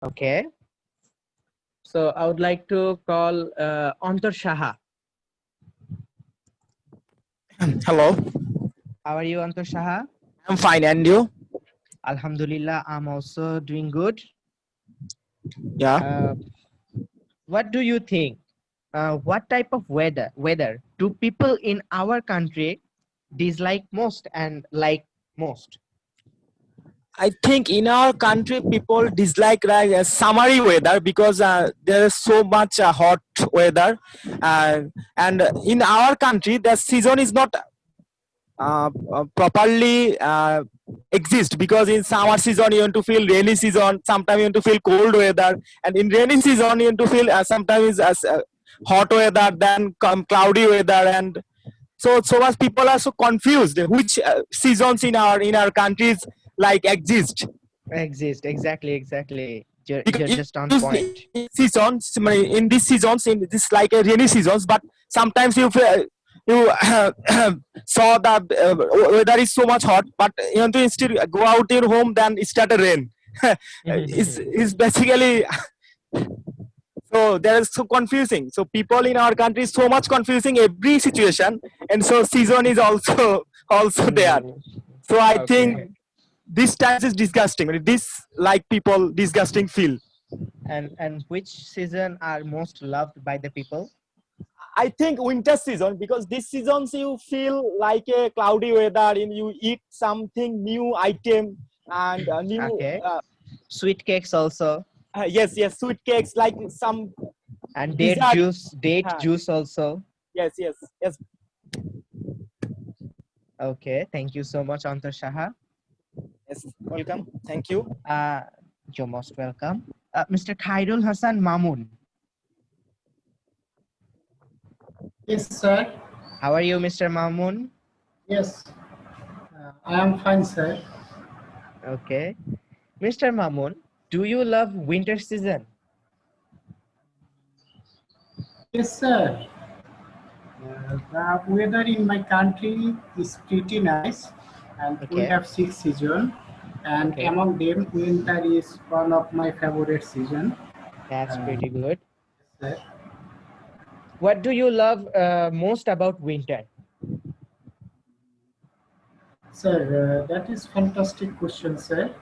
Okay. So I would like to call Antar Shaha. Hello, How are you, Antar Shaha? I'm fine, and you? Alhamdulillah, I'm also doing good. Yeah, Uh, what do you think? What type of weather do people in our country dislike most and like most? I think in our country people dislike like summery weather because there is so much hot weather, and in our country the season is not properly exist because in summer season you want to feel rainy season, sometimes you want to feel cold weather, and in rainy season you want to feel sometimes hot weather, then come cloudy weather, and so much people are so confused which seasons in our countries like exist Exist, exactly. You're because just on point. in these seasons in this like a rainy seasons, but sometimes you saw the weather is so much hot, but you want to instead go out your home, then it start a rain. Is basically so there is so confusing, so people in our country is so much confusing every situation, and so season is also also there. Mm, So I okay. think this times is disgusting, this like people disgusting feel. And which season are most loved by the people? I think winter season because this seasons you feel like a cloudy weather and you eat something new item and new Okay. Sweet cakes also, yes, sweet cakes like some and dessert. date juice also. Yes. Okay, thank you so much, Antar Shaha. Yes, welcome, thank you. Uh, you're most welcome. Mr. Khairul Hassan Mamun, Yes, sir. how are you, Mr. Mamun? Yes, I am fine, sir. Okay. Mr. Mamun, do you love winter season? Yes, sir. The weather in my country is pretty nice, and we Okay, have 6 seasons. And okay, among them, winter is one of my favorite season. that's Uh, pretty good. sir. What do you love most about winter? Sir, that is fantastic question, sir.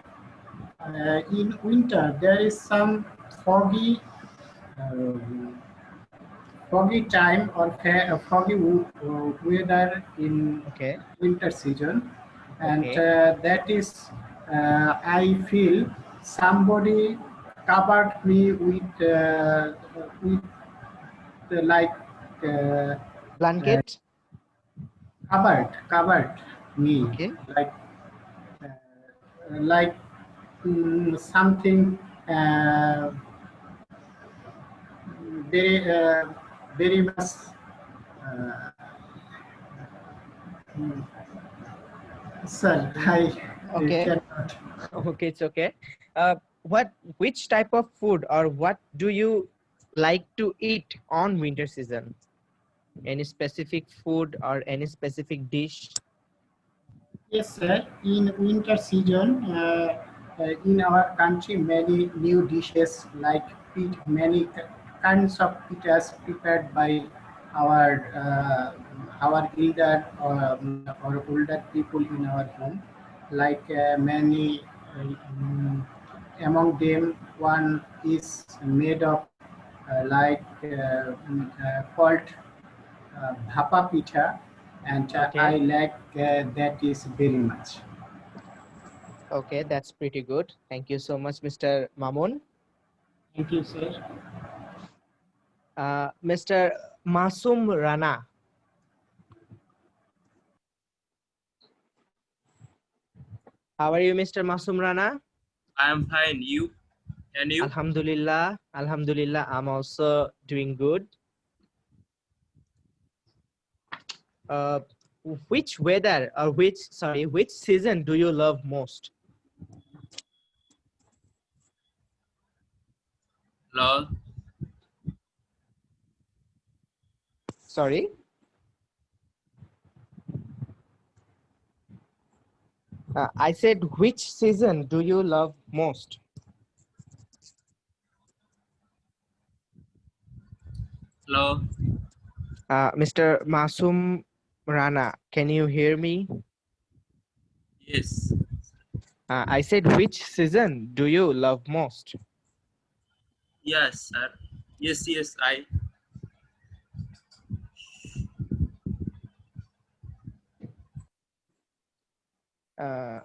In winter, there is some foggy, um, foggy time or foggy weather in Okay, winter season, and okay, that is I feel somebody covered me with like uh, uh, blanket. covered me Okay, like uh, like something very very much uh, mm, sir, I okay, cannot. okay, it's okay. Which type of food or what do you like to eat on winter season? Any specific food or any specific dish? Yes, sir. In winter season, in our country, many new dishes like many kinds of pitas prepared by our elder or older people in our home. Like many, among them, one is made of called bhapa pita, and I Okay, like that is very much. okay, that's pretty good. Thank you so much, Mr. Mamun. Thank you, sir. Mr. Masum Rana, how are you, Mr. Masum Rana? I am fine. You and you? Alhamdulillah, I'm also doing good. Uh, which weather or which season do you love most? Love. Sorry, I said which season do you love most? Hello. Mr. Masum Rana, can you hear me? Yes. I said, which season do you love most? Yes, sir. Yes, yes, I. Uh,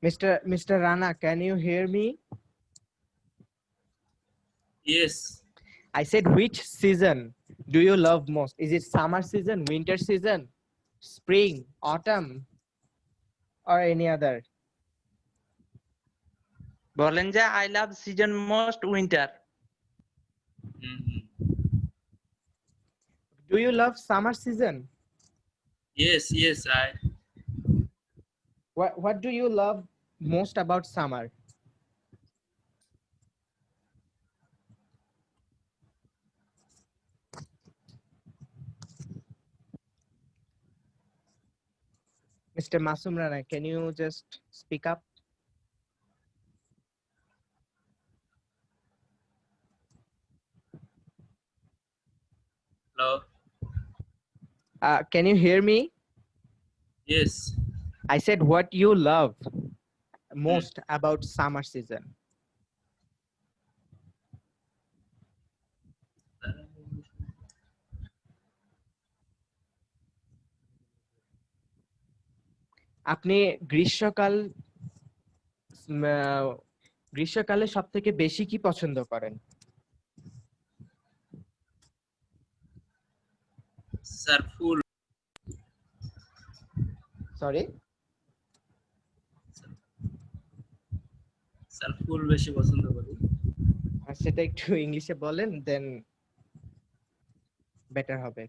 Mr. Rana, can you hear me? Yes. I said, which season do you love most? Is it summer season, winter season, spring, autumn, or any other? বলেন যে I love season most winter. Mhm. Do you love summer season? Yes, yes, I. What do you love most about summer? Mr. Masum Rana, can you just speak up? Hello. Can you hear me? Yes. I said, what you love most about summer season? আপনি গ্রীষ্মকাল গ্রীষ্মকালে সব থেকে বেশি কি পছন্দ করেন? Sir, full. Sorry, Sir, full বেশি পছন্দ করি। সেটা একটু ইংলিশে বলেন, দেন বেটার হবে।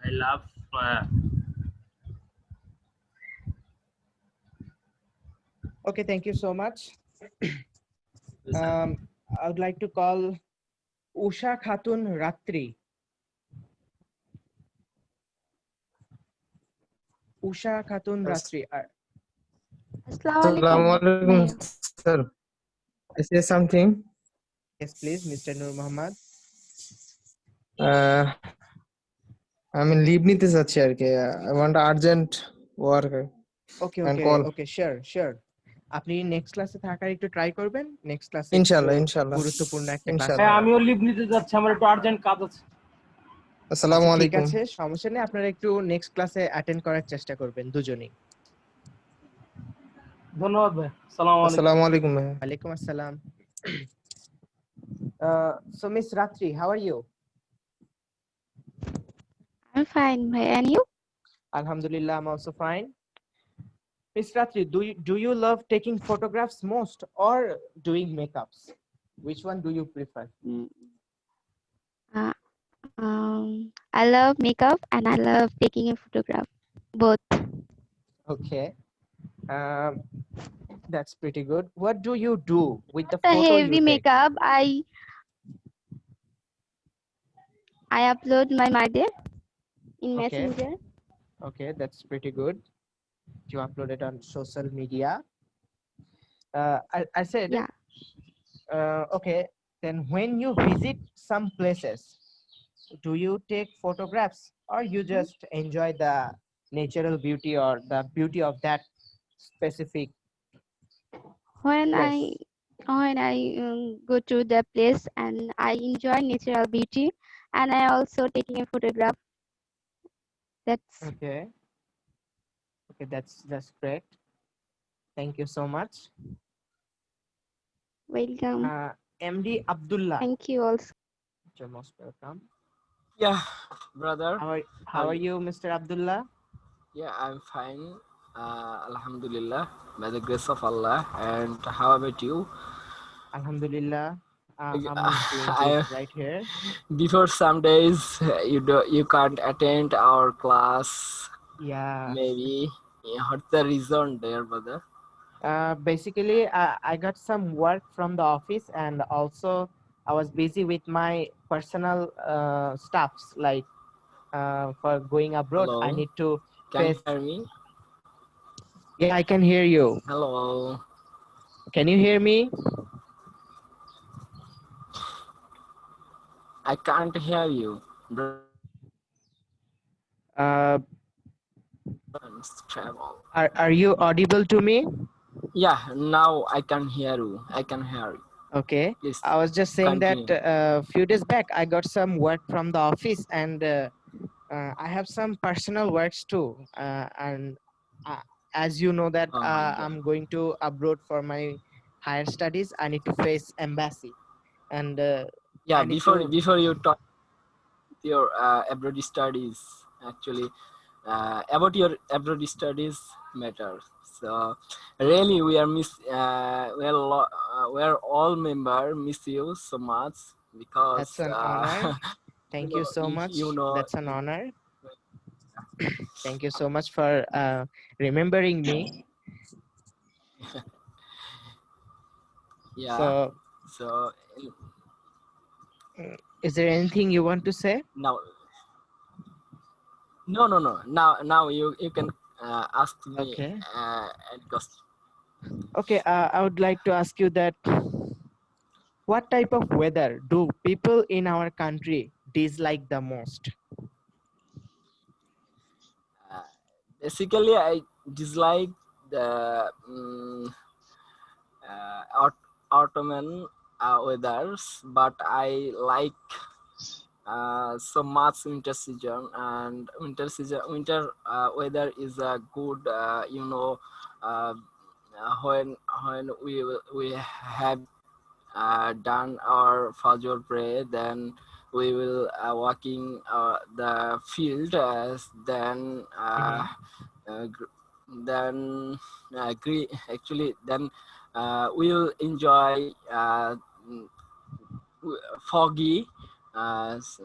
I love Okay, thank you so much. I would like to call Usha Khatun Ratri. Usha Khatun Ratri. Assalamualaikum, sir. I say something. Yes, please, Mr. Nur Muhammad. আমি leave নিতে চাচ্ছি আর কি। I want urgent work Okay, and okay, call. okay, sure. আপনি next ক্লাসে থাকার একটু try করবেন। Next ক্লাসে ইনশাআল্লাহ। গুরুত্বপূর্ণ একটা ক্লাস। ইনশাআল্লাহ। আমিও লিভ নিতে যাচ্ছি, আমার একটু আর্জেন্ট কাজ আছে। আসসালামু ঠিক আলাইকুম। আছে, সমস্যা নেই, আপনারা একটু নেক্সট ক্লাসে অ্যাটেন্ড করার চেষ্টা করবেন দুজনেই। ধন্যবাদ ভাই। আসসালামু আলাইকুম ভাই। ওয়ালাইকুম আসসালাম। So Miss Ratri, how are you? I'm fine, bhai. And you? Alhamdulillah, I'm also fine. Miss Ratri, do you love taking photographs most or doing makeups? Which one do you prefer? I love makeup and I love taking a photograph. Both. Okay, that's pretty good. What do you do with the The photo you heavy take? makeup, I upload my birthday in Okay. Messenger. Okay, that's pretty good. You upload it on social media. I said, Yeah. okay, then when you visit some places, do you take photographs or you just enjoy the natural beauty or the beauty of that specific When place? I go to the place and I enjoy natural beauty, and I also taking a photograph. That's Okay, that's great. Thank you so much. welcome. MD Abdullah, Thank you also. you're most welcome. Yeah, brother. How are you, Mr. Abdullah? Yeah, I'm fine. Alhamdulillah, by the grace of Allah. And how about you? Alhamdulillah, I'm doing I- good right here. Before some days, you can't attend our class. Yeah. Maybe. Yeah, what's the reason there, brother? Basically, I got some work from the office, and also I was busy with my personal stuffs, like for going abroad. Hello? I need to Can you face. hear me? Yeah, I can hear you. Hello. Can you hear me? I can't hear you. Uh, Travel. are you audible to me? Yeah, now I can hear you. I can hear you. Okay. Please I was just saying that continue. a few days back I got some work from the office, and I have some personal works too. And as you know that Oh my God. I'm going to abroad for my higher studies. I need to face embassy, and Yeah, I need to. before you talk your abroad studies, actually, about your abroad studies matter. So really, we are we are all member miss you so much because That's an honor. you Thank you know so you much. know That's an honor. Thank you so much for remembering me. yeah. So, So is there anything you want to say? now no. Now you can ask me Okay. any question. Okay. I would like to ask you that what type of weather do people in our country dislike the most? Uh, Basically, I dislike the autumn weathers, but I like so much winter season. And winter weather is a good, uh, when we have done our Fajr prayer, then we will walking the field, then Mhm. gr- actually then we'll enjoy mm, foggy uh, s-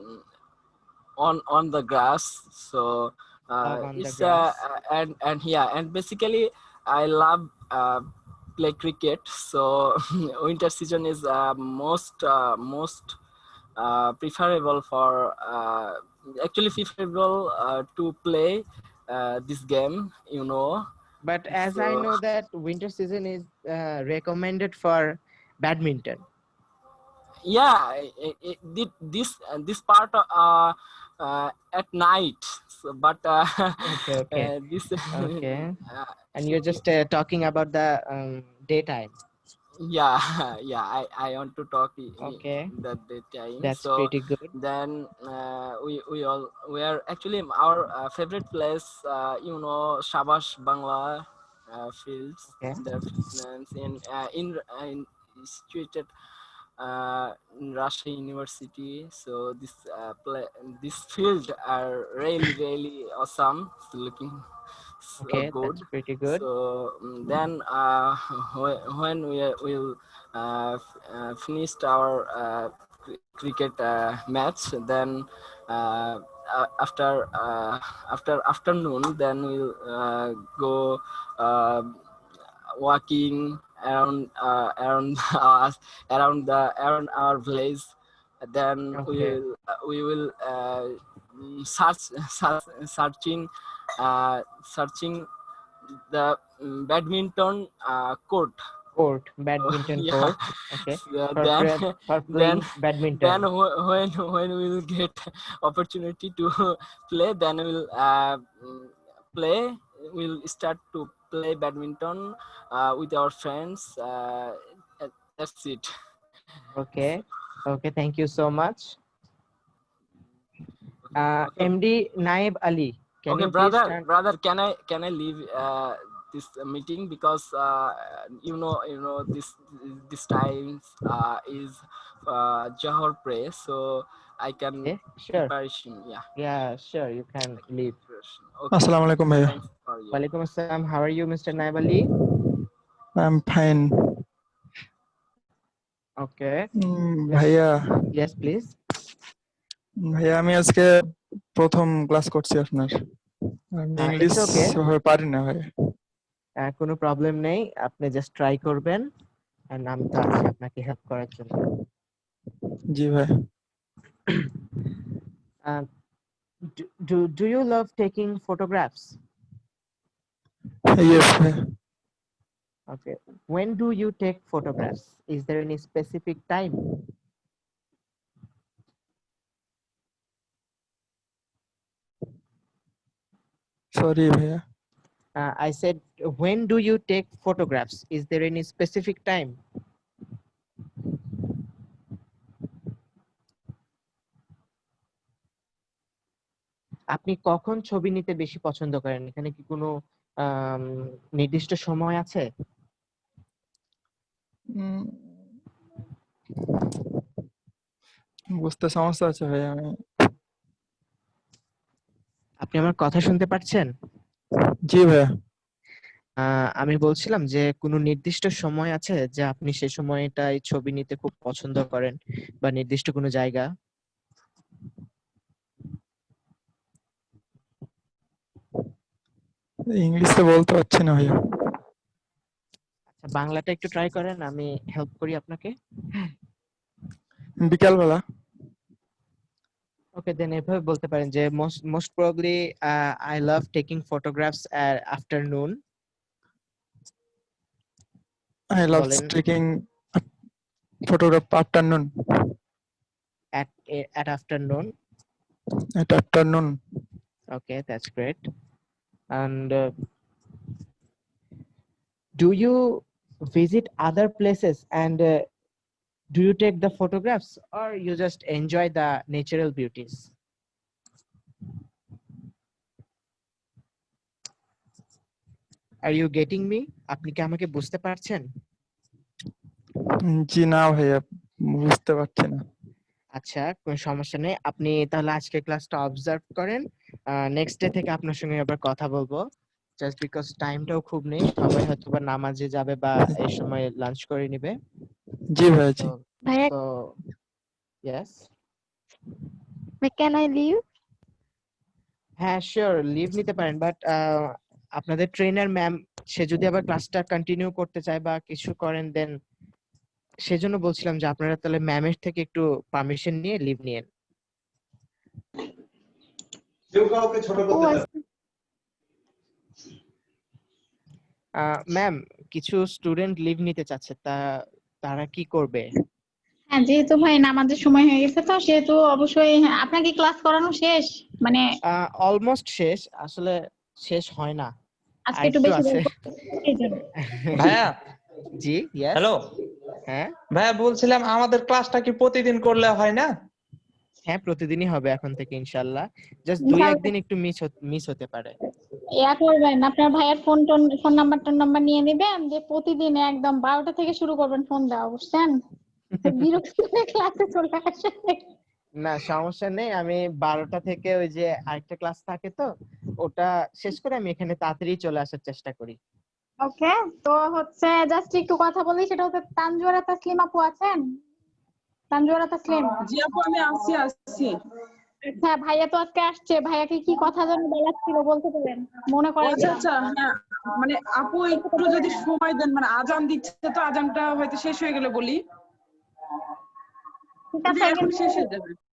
on the grass. So Fog on the it's grass. and yeah, and basically I love play cricket. So winter season is most preferable for actually preferable to play this game, But as I so know that winter season is recommended for badminton. yeah, this part at night. So, but Okay, okay, this okay. And you're uh, just talking about the daytime. yeah. Yeah, I want to talk Okay, in that time. that's So pretty good. then we are actually our favorite place, Shabash Bangla fields. Okay, The fields in situated in Russia University. So this field are really awesome. It's looking so okay, good. that's pretty good. So then when we will finished our cricket match, then after afternoon, then we'll go uh, walking around us, around our village. Then Okay, we will searching the badminton court. court, So, badminton yeah. court. Okay, So for then for then playing badminton. when we will get opportunity to play, then we'll play. We'll start to play badminton with our friends. That's it. Okay, okay. Thank you so much. Okay. MD Naib Ali, can Okay, you please brother, turn? can I leave this meeting because this time is Johor prayer, so I can Okay, sure. preparation. Yeah, Yeah, sure. You can leave. preparation. Okay, আসসালামু আলাইকুম ভাইয়া thanks for you. Walaikum assalam. How are you, Mr. Naib Ali? I'm fine. Okay. Yes, ভাইয়া yes, please. ভাইয়া আমি আজকে প্রথম class করছি আপনার আমি ইংলিশ It's okay. সেভাবে পারি না ভাই কোনো প্রবলেম নেই, আপনি জাস্ট ট্রাই করবেন, and আমি তো আছি আপনাকে হেল্প করার জন্য। জি ভাই Uh, do you love taking photographs? Yes ভাই Okay. When do you take photographs? Is there any specific time? Sorry ভাইয়া I said, when do you take photographs? Is there any specific time? আপনি কখন ছবি নিতে বেশি পছন্দ করেন? এখানে কি কোনো আম, নির্দিষ্ট সময় আছে? উম, বুঝতে সমস্যা আছে ভাইয়া আমি আপনি আমার কথা শুনতে পারছেন? জি ভাইয়া আমি বলছিলাম যে কোনো নির্দিষ্ট সময় আছে যে আপনি সেই সময়টায় ছবি নিতে খুব পছন্দ করেন, বা নির্দিষ্ট কোনো জায়গা? ইংলিশে বলতে পারছি না ভাইয়া আচ্ছা, বাংলাটা একটু ট্রাই করেন, আমি হেল্প করি আপনাকে। বিকালবেলা ওকে, দেন এভাবে বলতে পারেন যে most probably I love taking photographs at afternoon. I love বলেন taking a photograph afternoon at afternoon. at afternoon. Okay, that's great. And do you visit other places and do you take the photographs, or you just enjoy the natural beauties? Are you getting me? আপনি কি আমাকে বুঝতে পারছেন? জি না ভাইয়া বুঝতে পারছি না আচ্ছা, কোনো সমস্যা নেই। আপনি তাহলে আজকে ক্লাসটা অবজার্ভ করেন। নেক্সট ডে থেকে আপনার সঙ্গে আবার কথা বলবো। জাস্ট বিকজ টাইমটাও খুব নেই, সবাই হয়তো বা নামাজে যাবে বা এই সময় লাঞ্চ করে নিবে। জি ভাইয়া জি ভাইয়া, So yes, can I leave? হ্যাঁ শিওর লিভ নিতে পারেন, বাট আপনাদের ট্রেনার ম্যাম সে যদি আবার ক্লাসটা কন্টিনিউ করতে চায় বা কিছু করেন, দেন সেজন্য বলছিলাম যে আপনারা তাহলে ম্যামের থেকে একটু পারমিশন নিয়ে লিভ নিয়েন। ম্যাম, কিছু স্টুডেন্ট লিভ নিতে চাচ্ছে, তারা কি করবে? হ্যাঁ, যেহেতু ভাই নামাজের সময় হয়ে গেছে তো সেহেতু অবশ্যই হ্যাঁ, আপনার কি ক্লাস করানো শেষ? মানে অলমোস্ট শেষ, আসলে শেষ হয় না, আজকে একটু আরেকটু বেশি আছে। এই জন্য। ভাইয়া জি ইয়েস। হ্যালো হ্যাঁ ভাইয়া বলছিলাম আমাদের ক্লাসটা কি প্রতিদিন করলে হয় না? হ্যাঁ, প্রতিদিনই হবে এখন থেকে ইনশাআল্লাহ। জাস্ট দুই ইনশাআল্লাহ। একদিন একটু মিস হতে পারে। ইয়া করবেন, আপনার ভাইয়ের ফোন নাম্বার নিয়ে নেবেন, যে প্রতিদিন একদম 12টা থেকে শুরু করবেন ফোন দেওয়া, বুঝছেন? বিরক্ত হয়ে ক্লাসে চলে আসে। না সমস্যা নেই, আমি 12টা থেকে ওই যে আরেকটা ক্লাস থাকে তো ওটা শেষ করে আমি এখানে তাড়াতাড়ি চলে আসার চেষ্টা করি। ওকে, তো হচ্ছে জাস্ট একটু কথা বলি, সেটা হচ্ছে তানজুয়ারা তাসলিম আপু আছেন? তানজুয়ারা তাসলিম। জি আপু, আমি আসছি। আচ্ছা, ভাইয়া তো আজকে আসছে, ভাইয়াকে কি কথা যেন বলার ছিল, বলতে পারেন? মনে ও করে আচ্ছা আচ্ছা, হ্যাঁ মানে আপু একটু যদি সময় দেন, মানে আজান দিচ্ছে তো আজানটা হয়তো শেষ হয়ে গেলে বলি, ঠিক যদি আছে, এখন শেষ হয়ে যাবে।